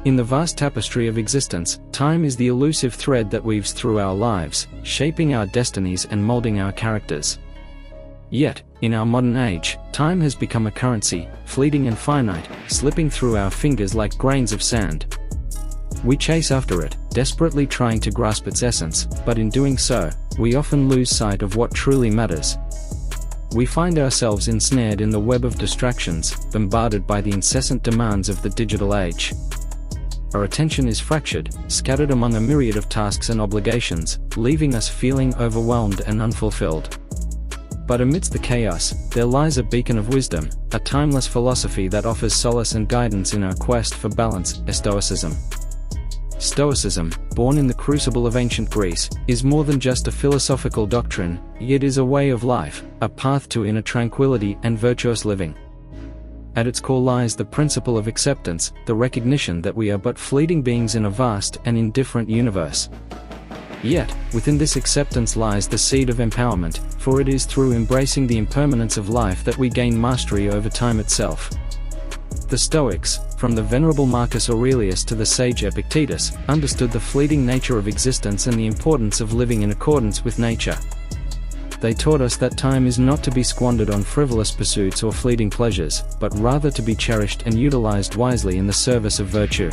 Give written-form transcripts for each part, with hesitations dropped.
In the vast tapestry of existence, time is the elusive thread that weaves through our lives, shaping our destinies and molding our characters. Yet, in our modern age, time has become a currency, fleeting and finite, slipping through our fingers like grains of sand. We chase after it, desperately trying to grasp its essence, but in doing so, we often lose sight of what truly matters. We find ourselves ensnared in the web of distractions, bombarded by the incessant demands of the digital age. Our attention is fractured, scattered among a myriad of tasks and obligations, leaving us feeling overwhelmed and unfulfilled. But amidst the chaos, there lies a beacon of wisdom, a timeless philosophy that offers solace and guidance in our quest for balance, Stoicism. Stoicism, born in the crucible of ancient Greece, is more than just a philosophical doctrine, it is a way of life, a path to inner tranquility and virtuous living. At its core lies the principle of acceptance, the recognition that we are but fleeting beings in a vast and indifferent universe. Yet, within this acceptance lies the seed of empowerment, for it is through embracing the impermanence of life that we gain mastery over time itself. The Stoics, from the venerable Marcus Aurelius to the sage Epictetus, understood the fleeting nature of existence and the importance of living in accordance with nature. They taught us that time is not to be squandered on frivolous pursuits or fleeting pleasures, but rather to be cherished and utilized wisely in the service of virtue.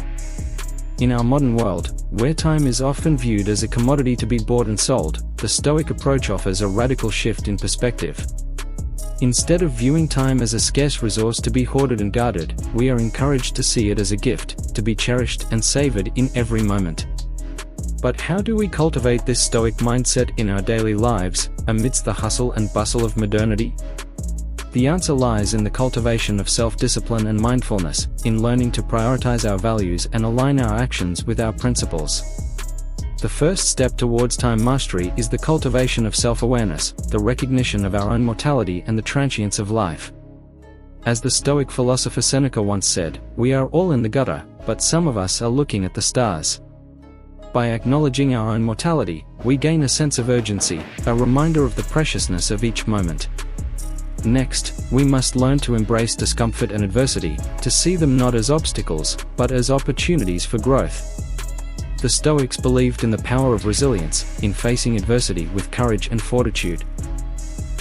In our modern world, where time is often viewed as a commodity to be bought and sold, the Stoic approach offers a radical shift in perspective. Instead of viewing time as a scarce resource to be hoarded and guarded, we are encouraged to see it as a gift, to be cherished and savored in every moment. But how do we cultivate this Stoic mindset in our daily lives, amidst the hustle and bustle of modernity? The answer lies in the cultivation of self-discipline and mindfulness, in learning to prioritize our values and align our actions with our principles. The first step towards time mastery is the cultivation of self-awareness, the recognition of our own mortality and the transience of life. As the Stoic philosopher Seneca once said, "We are all in the gutter, but some of us are looking at the stars." By acknowledging our own mortality, we gain a sense of urgency, a reminder of the preciousness of each moment. Next, we must learn to embrace discomfort and adversity, to see them not as obstacles, but as opportunities for growth. The Stoics believed in the power of resilience, in facing adversity with courage and fortitude.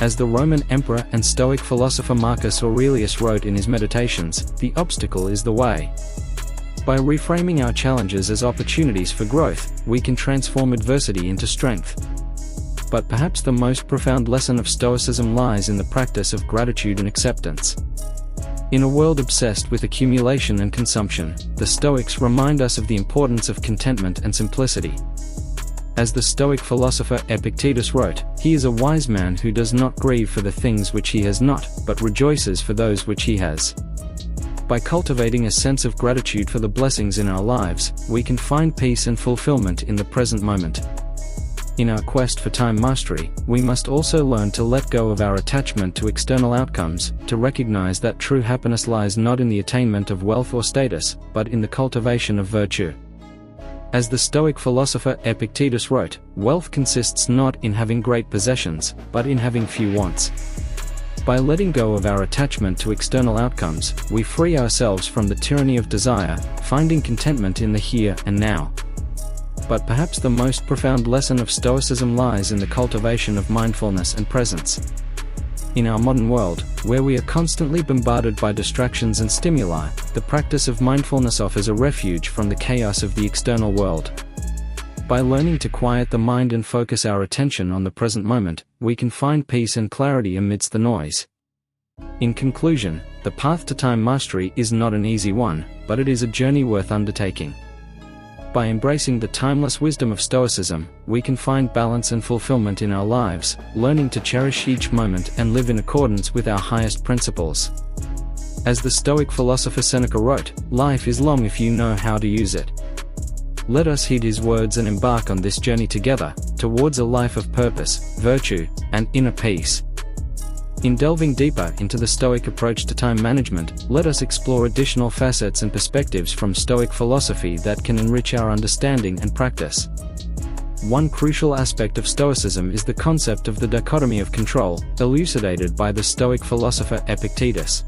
As the Roman emperor and Stoic philosopher Marcus Aurelius wrote in his Meditations, "The obstacle is the way." By reframing our challenges as opportunities for growth, we can transform adversity into strength. But perhaps the most profound lesson of Stoicism lies in the practice of gratitude and acceptance. In a world obsessed with accumulation and consumption, the Stoics remind us of the importance of contentment and simplicity. As the Stoic philosopher Epictetus wrote, "He is a wise man who does not grieve for the things which he has not, but rejoices for those which he has." By cultivating a sense of gratitude for the blessings in our lives, we can find peace and fulfillment in the present moment. In our quest for time mastery, we must also learn to let go of our attachment to external outcomes, to recognize that true happiness lies not in the attainment of wealth or status, but in the cultivation of virtue. As the Stoic philosopher Epictetus wrote, "Wealth consists not in having great possessions, but in having few wants." By letting go of our attachment to external outcomes, we free ourselves from the tyranny of desire, finding contentment in the here and now. But perhaps the most profound lesson of Stoicism lies in the cultivation of mindfulness and presence. In our modern world, where we are constantly bombarded by distractions and stimuli, the practice of mindfulness offers a refuge from the chaos of the external world. By learning to quiet the mind and focus our attention on the present moment, we can find peace and clarity amidst the noise. In conclusion, the path to time mastery is not an easy one, but it is a journey worth undertaking. By embracing the timeless wisdom of Stoicism, we can find balance and fulfillment in our lives, learning to cherish each moment and live in accordance with our highest principles. As the Stoic philosopher Seneca wrote, "Life is long if you know how to use it." Let us heed his words and embark on this journey together, towards a life of purpose, virtue, and inner peace. In delving deeper into the Stoic approach to time management, let us explore additional facets and perspectives from Stoic philosophy that can enrich our understanding and practice. One crucial aspect of Stoicism is the concept of the dichotomy of control, elucidated by the Stoic philosopher Epictetus.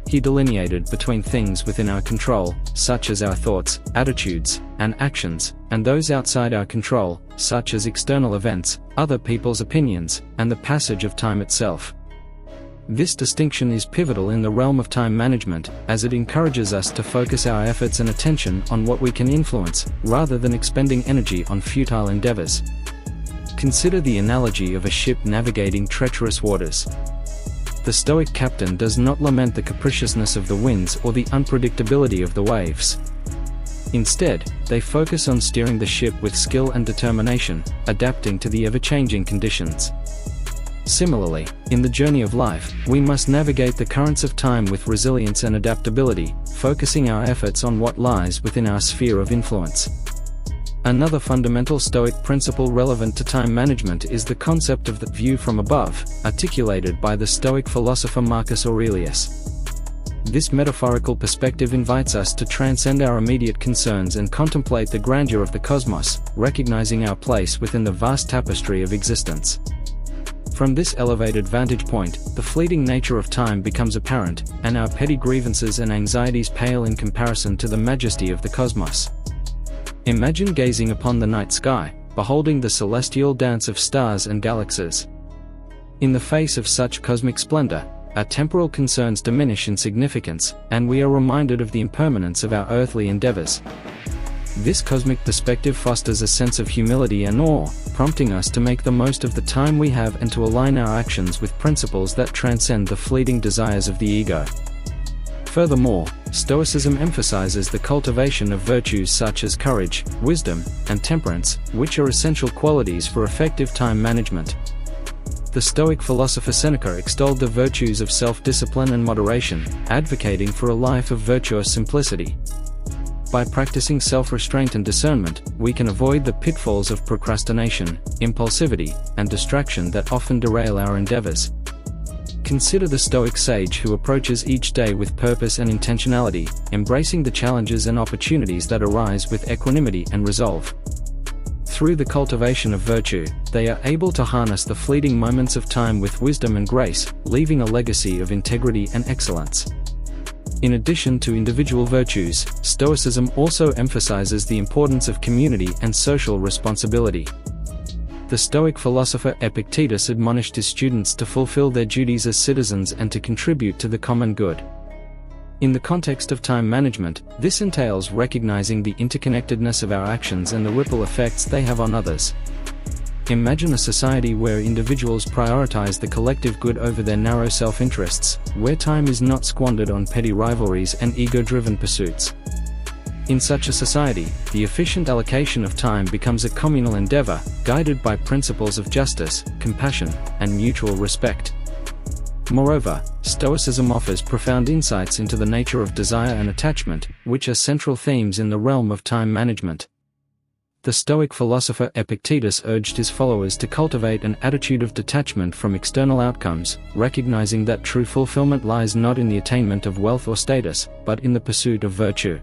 he delineated between things within our control, such as our thoughts, attitudes, and actions, and those outside our control, such as external events, other people's opinions, and the passage of time itself. This distinction is pivotal in the realm of time management, as it encourages us to focus our efforts and attention on what we can influence, rather than expending energy on futile endeavors. Consider the analogy of a ship navigating treacherous waters. The Stoic captain does not lament the capriciousness of the winds or the unpredictability of the waves. Instead, they focus on steering the ship with skill and determination, adapting to the ever-changing conditions. Similarly, in the journey of life, we must navigate the currents of time with resilience and adaptability, focusing our efforts on what lies within our sphere of influence. Another fundamental Stoic principle relevant to time management is the concept of the view from above, articulated by the Stoic philosopher Marcus Aurelius. This metaphorical perspective invites us to transcend our immediate concerns and contemplate the grandeur of the cosmos, recognizing our place within the vast tapestry of existence. From this elevated vantage point, the fleeting nature of time becomes apparent, and our petty grievances and anxieties pale in comparison to the majesty of the cosmos. Imagine gazing upon the night sky, beholding the celestial dance of stars and galaxies. In the face of such cosmic splendor, our temporal concerns diminish in significance, and we are reminded of the impermanence of our earthly endeavors. This cosmic perspective fosters a sense of humility and awe, prompting us to make the most of the time we have and to align our actions with principles that transcend the fleeting desires of the ego. Furthermore, Stoicism emphasizes the cultivation of virtues such as courage, wisdom, and temperance, which are essential qualities for effective time management. The Stoic philosopher Seneca extolled the virtues of self-discipline and moderation, advocating for a life of virtuous simplicity. By practicing self-restraint and discernment, we can avoid the pitfalls of procrastination, impulsivity, and distraction that often derail our endeavors. Consider the Stoic sage who approaches each day with purpose and intentionality, embracing the challenges and opportunities that arise with equanimity and resolve. Through the cultivation of virtue, they are able to harness the fleeting moments of time with wisdom and grace, leaving a legacy of integrity and excellence. In addition to individual virtues, Stoicism also emphasizes the importance of community and social responsibility. The Stoic philosopher Epictetus admonished his students to fulfill their duties as citizens and to contribute to the common good. In the context of time management, this entails recognizing the interconnectedness of our actions and the ripple effects they have on others. Imagine a society where individuals prioritize the collective good over their narrow self-interests, where time is not squandered on petty rivalries and ego-driven pursuits. In such a society, the efficient allocation of time becomes a communal endeavor, guided by principles of justice, compassion, and mutual respect. Moreover, Stoicism offers profound insights into the nature of desire and attachment, which are central themes in the realm of time management. The Stoic philosopher Epictetus urged his followers to cultivate an attitude of detachment from external outcomes, recognizing that true fulfillment lies not in the attainment of wealth or status, but in the pursuit of virtue.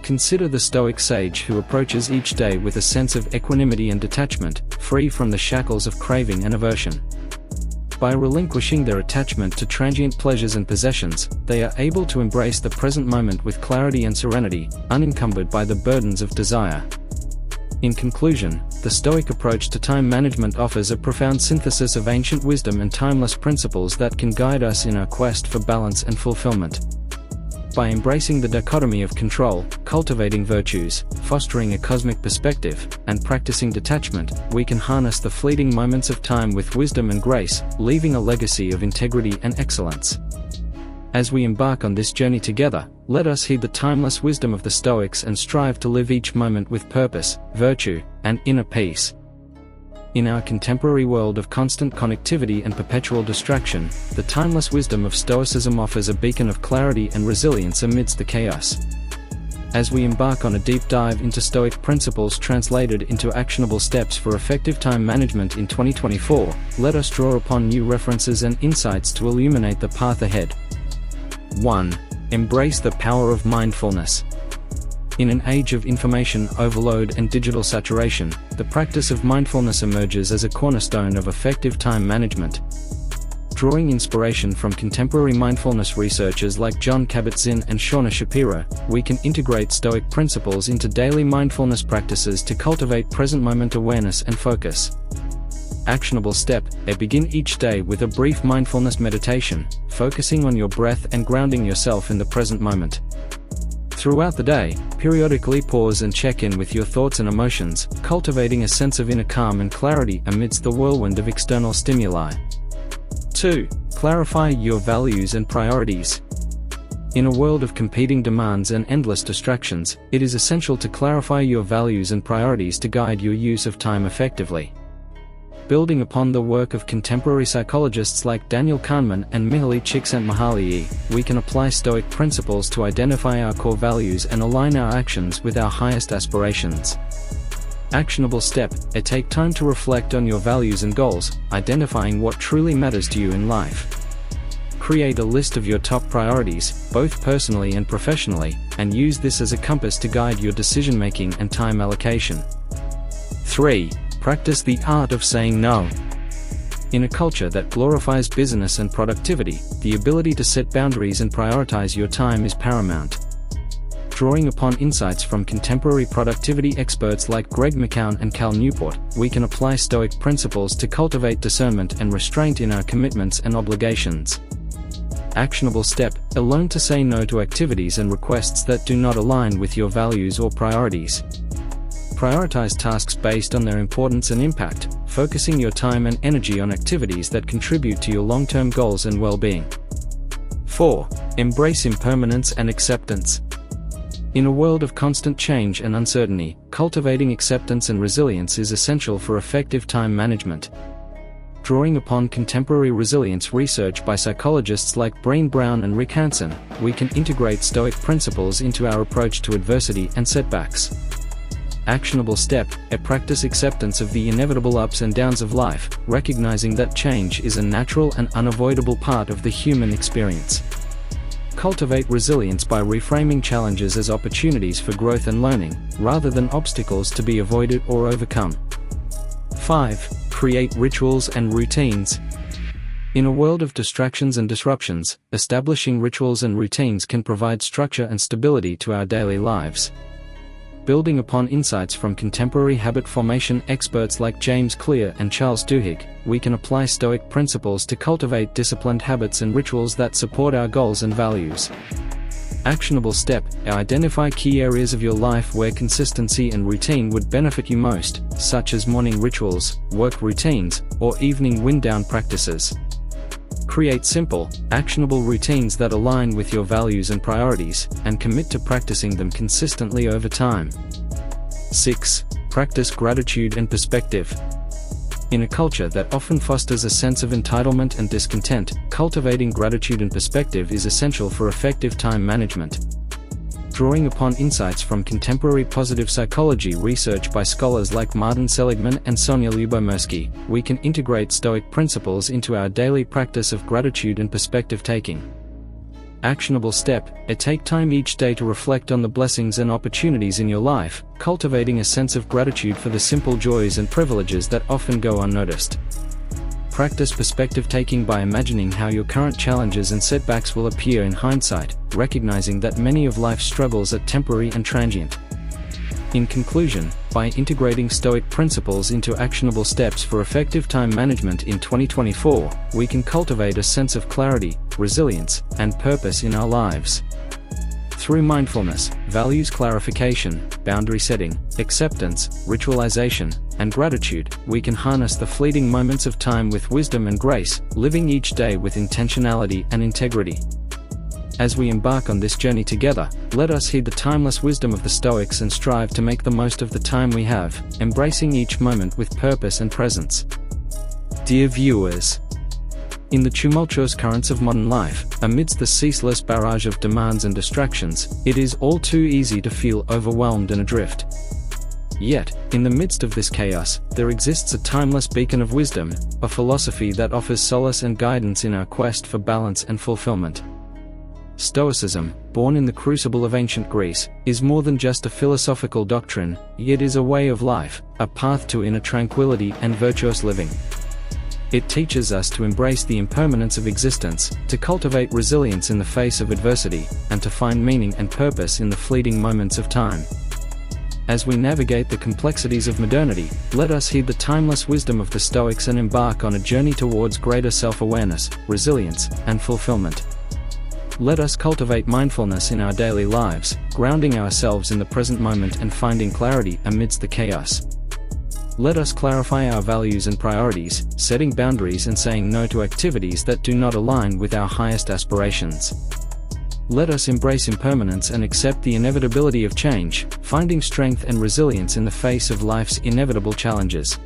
Consider the Stoic sage who approaches each day with a sense of equanimity and detachment, free from the shackles of craving and aversion. By relinquishing their attachment to transient pleasures and possessions, they are able to embrace the present moment with clarity and serenity, unencumbered by the burdens of desire. In conclusion, the Stoic approach to time management offers a profound synthesis of ancient wisdom and timeless principles that can guide us in our quest for balance and fulfillment. By embracing the dichotomy of control, cultivating virtues, fostering a cosmic perspective, and practicing detachment, we can harness the fleeting moments of time with wisdom and grace, leaving a legacy of integrity and excellence. As we embark on this journey together, let us heed the timeless wisdom of the Stoics and strive to live each moment with purpose, virtue, and inner peace. In our contemporary world of constant connectivity and perpetual distraction, the timeless wisdom of Stoicism offers a beacon of clarity and resilience amidst the chaos. As we embark on a deep dive into Stoic principles translated into actionable steps for effective time management in 2024, let us draw upon new references and insights to illuminate the path ahead. 1. Embrace the power of mindfulness. In an age of information overload and digital saturation, the practice of mindfulness emerges as a cornerstone of effective time management. Drawing inspiration from contemporary mindfulness researchers like Jon Kabat-Zinn and Shauna Shapiro, we can integrate Stoic principles into daily mindfulness practices to cultivate present moment awareness and focus. Actionable step: begin each day with a brief mindfulness meditation, focusing on your breath and grounding yourself in the present moment. Throughout the day, periodically pause and check in with your thoughts and emotions, cultivating a sense of inner calm and clarity amidst the whirlwind of external stimuli. 2. Clarify your values and priorities. In a world of competing demands and endless distractions, it is essential to clarify your values and priorities to guide your use of time effectively. Building upon the work of contemporary psychologists like Daniel Kahneman and Mihaly Csikszentmihalyi, we can apply Stoic principles to identify our core values and align our actions with our highest aspirations. Actionable step: take time to reflect on your values and goals, identifying what truly matters to you in life. Create a list of your top priorities, both personally and professionally, and use this as a compass to guide your decision-making and time allocation. 3. Practice the art of saying no. In a culture that glorifies business and productivity, the ability to set boundaries and prioritize your time is paramount. Drawing upon insights from contemporary productivity experts like Greg McKeown and Cal Newport, we can apply Stoic principles to cultivate discernment and restraint in our commitments and obligations. Actionable step: learn to say no to activities and requests that do not align with your values or priorities. Prioritize tasks based on their importance and impact, focusing your time and energy on activities that contribute to your long-term goals and well-being. 4. Embrace impermanence and acceptance. In a world of constant change and uncertainty, cultivating acceptance and resilience is essential for effective time management. Drawing upon contemporary resilience research by psychologists like Brené Brown and Rick Hanson, we can integrate Stoic principles into our approach to adversity and setbacks. Actionable step: practice acceptance of the inevitable ups and downs of life, recognizing that change is a natural and unavoidable part of the human experience. Cultivate resilience by reframing challenges as opportunities for growth and learning, rather than obstacles to be avoided or overcome. 5. Create rituals and routines. In a world of distractions and disruptions, establishing rituals and routines can provide structure and stability to our daily lives. Building upon insights from contemporary habit formation experts like James Clear and Charles Duhigg, we can apply Stoic principles to cultivate disciplined habits and rituals that support our goals and values. Actionable step: identify key areas of your life where consistency and routine would benefit you most, such as morning rituals, work routines, or evening wind-down practices. Create simple, actionable routines that align with your values and priorities, and commit to practicing them consistently over time. 6. Practice gratitude and perspective. In a culture that often fosters a sense of entitlement and discontent, cultivating gratitude and perspective is essential for effective time management. Drawing upon insights from contemporary positive psychology research by scholars like Martin Seligman and Sonia Lyubomirsky, we can integrate Stoic principles into our daily practice of gratitude and perspective taking. Actionable step: take time each day to reflect on the blessings and opportunities in your life, cultivating a sense of gratitude for the simple joys and privileges that often go unnoticed. Practice perspective taking by imagining how your current challenges and setbacks will appear in hindsight, recognizing that many of life's struggles are temporary and transient. In conclusion, by integrating Stoic principles into actionable steps for effective time management in 2024, we can cultivate a sense of clarity, resilience, and purpose in our lives. Through mindfulness, values clarification, boundary setting, acceptance, ritualization, and gratitude, we can harness the fleeting moments of time with wisdom and grace, living each day with intentionality and integrity. As we embark on this journey together, let us heed the timeless wisdom of the Stoics and strive to make the most of the time we have, embracing each moment with purpose and presence. Dear viewers, in the tumultuous currents of modern life, amidst the ceaseless barrage of demands and distractions, it is all too easy to feel overwhelmed and adrift. Yet, in the midst of this chaos, there exists a timeless beacon of wisdom, a philosophy that offers solace and guidance in our quest for balance and fulfillment. Stoicism, born in the crucible of ancient Greece, is more than just a philosophical doctrine, it is a way of life, a path to inner tranquility and virtuous living. It teaches us to embrace the impermanence of existence, to cultivate resilience in the face of adversity, and to find meaning and purpose in the fleeting moments of time. As we navigate the complexities of modernity, let us heed the timeless wisdom of the Stoics and embark on a journey towards greater self-awareness, resilience, and fulfillment. Let us cultivate mindfulness in our daily lives, grounding ourselves in the present moment and finding clarity amidst the chaos. Let us clarify our values and priorities, setting boundaries and saying no to activities that do not align with our highest aspirations. Let us embrace impermanence and accept the inevitability of change, finding strength and resilience in the face of life's inevitable challenges.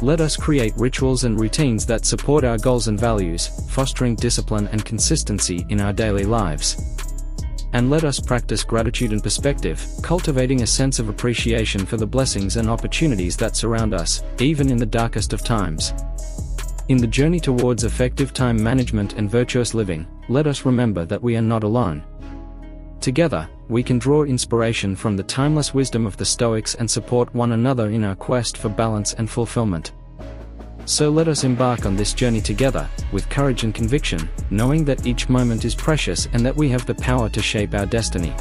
Let us create rituals and routines that support our goals and values, fostering discipline and consistency in our daily lives. And let us practice gratitude and perspective, cultivating a sense of appreciation for the blessings and opportunities that surround us, even in the darkest of times. In the journey towards effective time management and virtuous living, let us remember that we are not alone. Together, we can draw inspiration from the timeless wisdom of the Stoics and support one another in our quest for balance and fulfillment. So let us embark on this journey together, with courage and conviction, knowing that each moment is precious and that we have the power to shape our destiny.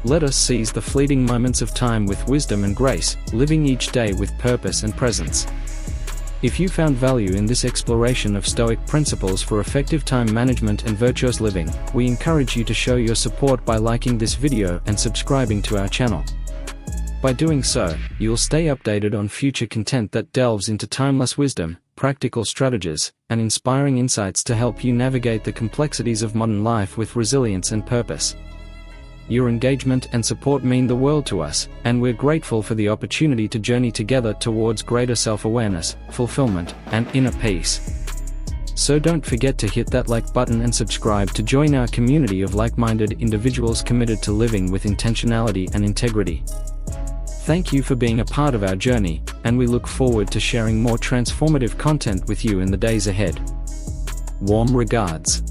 Let us seize the fleeting moments of time with wisdom and grace, living each day with purpose and presence. If you found value in this exploration of Stoic principles for effective time management and virtuous living, we encourage you to show your support by liking this video and subscribing to our channel. By doing so, you'll stay updated on future content that delves into timeless wisdom, practical strategies, and inspiring insights to help you navigate the complexities of modern life with resilience and purpose. Your engagement and support mean the world to us, and we're grateful for the opportunity to journey together towards greater self-awareness, fulfillment, and inner peace. So don't forget to hit that like button and subscribe to join our community of like-minded individuals committed to living with intentionality and integrity. Thank you for being a part of our journey, and we look forward to sharing more transformative content with you in the days ahead. Warm regards.